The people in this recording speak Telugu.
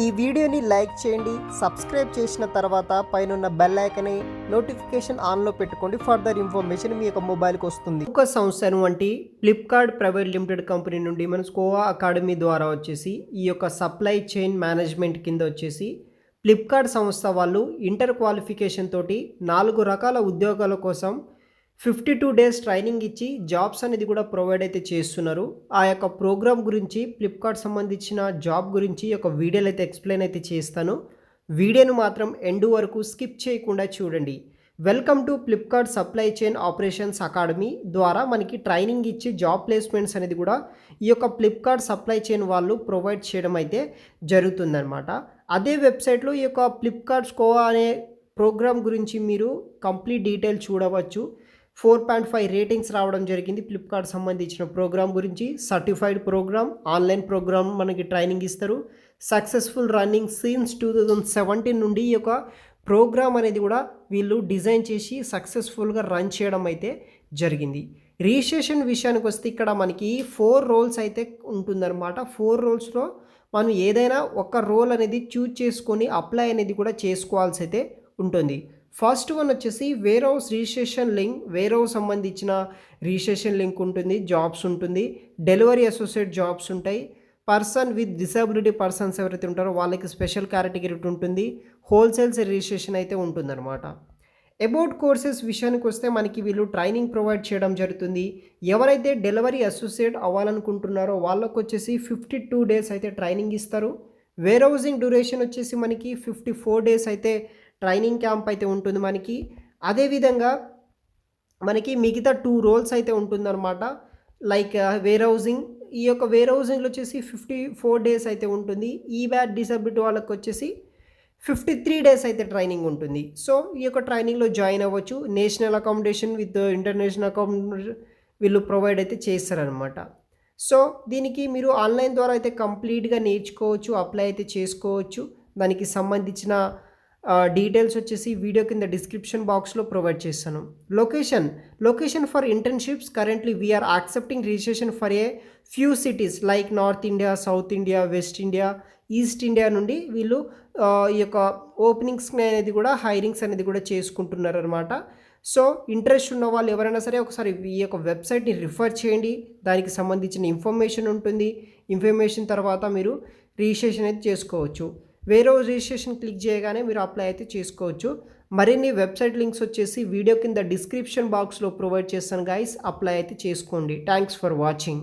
ఈ వీడియోని లైక్ చేయండి, సబ్స్క్రైబ్ చేసిన తర్వాత పైనున్న బెల్ ఐకాన్ని నోటిఫికేషన్ ఆన్లో పెట్టుకోండి. ఫర్దర్ ఇన్ఫర్మేషన్ మీ యొక్క మొబైల్కి వస్తుంది. ఒక సంస్థను వంటి ఫ్లిప్కార్ట్ ప్రైవేట్ లిమిటెడ్ కంపెనీ నుండి మన స్కోవా అకాడమీ ద్వారా వచ్చేసి ఈ యొక్క సప్లై చైన్ మేనేజ్మెంట్ కింద వచ్చేసి ఫ్లిప్కార్ట్ సంస్థ వాళ్ళు ఇంటర్ క్వాలిఫికేషన్ తోటి 4 రకాల ఉద్యోగాల కోసం 52 డేస్ ట్రైనింగ్ ఇచ్చి జాబ్స్ అనేది కూడా ప్రొవైడ్ అయితే చేస్తున్నారు. ఆ యొక్క ప్రోగ్రామ్ గురించి ఫ్లిప్కార్ట్ సంబంధించిన జాబ్ గురించి ఒక వీడియోలో అయితే ఎక్స్ప్లెయిన్ అయితే చేస్తాను. వీడియోను మాత్రం ఎండ్ వరకు స్కిప్ చేయకుండా చూడండి. Welcome to Flipkart supply chain operations academy ద్వారా మనకి ట్రైనింగ్ ఇచ్చి జాబ్ ప్లేస్మెంట్స్ అనేది కూడా ఈ యొక్క ఫ్లిప్కార్ట్ సప్లై చైన్ వాళ్ళు ప్రొవైడ్ చేయడం అయితే జరుగుతుందన్నమాట. అదే వెబ్సైట్లో ఈ యొక్క ఫ్లిప్కార్ట్ స్కోవా అనే ప్రోగ్రామ్ గురించి మీరు కంప్లీట్ డీటెయిల్ చూడవచ్చు. 4.5 రేటింగ్స్ రావడం జరిగింది. ఫ్లిప్కార్ట్ సంబంధించిన ప్రోగ్రామ్ గురించి సర్టిఫైడ్ ప్రోగ్రామ్, ఆన్లైన్ ప్రోగ్రామ్ మనకి ట్రైనింగ్ ఇస్తారు. సక్సెస్ఫుల్ రన్నింగ్ సిన్స్ 2017 నుండి ఈ యొక్క ప్రోగ్రామ్ అనేది కూడా వీళ్ళు డిజైన్ చేసి సక్సెస్ఫుల్గా రన్ చేయడం అయితే జరిగింది. రిజిస్ట్రేషన్ విషయానికి వస్తే ఇక్కడ మనకి 4 రోల్స్ అయితే ఉంటుందన్నమాట. 4 రోల్స్లో మనం ఏదైనా ఒక రోల్ అనేది చూజ్ చేసుకొని అప్లై అనేది కూడా చేసుకోవాల్సి అయితే ఉంటుంది. ఫస్ట్ వన్ వచ్చేసి warehouse registration link. Warehouse సంబంధించిన రిజిస్ట్రేషన్ లింక్ ఉంటుంది, జాబ్స్ ఉంటుంది. డెలివరీ అసోసియేట్ జాబ్స్ ఉంటాయి. పర్సన్ విత్ డిసబిలిటీ పర్సన్స్ ఎవరైతే ఉంటారో వాళ్ళకి స్పెషల్ కేటగిరీ ఉంటుంది. హోల్సేల్స్ రిజిస్ట్రేషన్ అయితే ఉంటుందన్నమాట. అబౌట్ కోర్సెస్ విషయానికి వస్తే మనకి వీళ్ళు ట్రైనింగ్ ప్రొవైడ్ చేయడం జరుగుతుంది. ఎవరైతే డెలివరీ అసోసియేట్ అవ్వాలనుకుంటున్నారో వాళ్ళకు వచ్చేసి 52 డేస్ అయితే ట్రైనింగ్ ఇస్తారు. వేర్ హౌసింగ్ డ్యూరేషన్ వచ్చేసి మనకి 54 డేస్ అయితే ట్రైనింగ్ క్యాంప్ అయితే ఉంటుంది మనకి. అదేవిధంగా మనకి మిగతా 2 రోల్స్ అయితే ఉంటుందన్నమాట. Like where housing. ఈ యొక్క వేర్ హౌసింగ్లో వచ్చేసి 54 డేస్ అయితే ఉంటుంది. ఈ బ్యాడ్ డిసబిలిటీ వాళ్ళకి వచ్చేసి 53 డేస్ అయితే ట్రైనింగ్ ఉంటుంది. సో ఈ యొక్క ట్రైనింగ్లో జాయిన్ అవ్వచ్చు. National accommodation with international accommodation వీళ్ళు ప్రొవైడ్ అయితే చేస్తారనమాట. సో దీనికి మీరు ఆన్లైన్ ద్వారా అయితే కంప్లీట్గా నేర్చుకోవచ్చు, అప్లై అయితే చేసుకోవచ్చు. దానికి సంబంధించిన డీటెయిల్స్ వచ్చేసి వీడియో కింద డిస్క్రిప్షన్ బాక్స్లో ప్రొవైడ్ చేస్తాను. Location for internships. Currently we are accepting registration for a few cities like North India, South India, West India, East India నుండి వీళ్ళు ఈ యొక్క ఓపెనింగ్స్ అనేది కూడా హైరింగ్స్ అనేది కూడా చేసుకుంటున్నారు అనమాట. సో ఇంట్రెస్ట్ ఉన్న వాళ్ళు ఎవరైనా సరే ఒకసారి ఈ యొక్క వెబ్సైట్ని రిఫర్ చేయండి. దానికి సంబంధించిన ఇన్ఫర్మేషన్ ఉంటుంది. ఇన్ఫర్మేషన్ తర్వాత మీరు రిజిస్ట్రేషన్ అయితే చేసుకోవచ్చు. వేరే రిజిస్ట్రేషన్ క్లిక్ చేయగానే మీరు అప్లై అయితే చేసుకోవచ్చు. మరిన్ని వెబ్సైట్ లింక్స్ వచ్చేసి వీడియో కింద డిస్క్రిప్షన్ బాక్స్లో ప్రొవైడ్ చేస్తాను గైస్. అప్లై అయితే చేసుకోండి. Thanks for watching.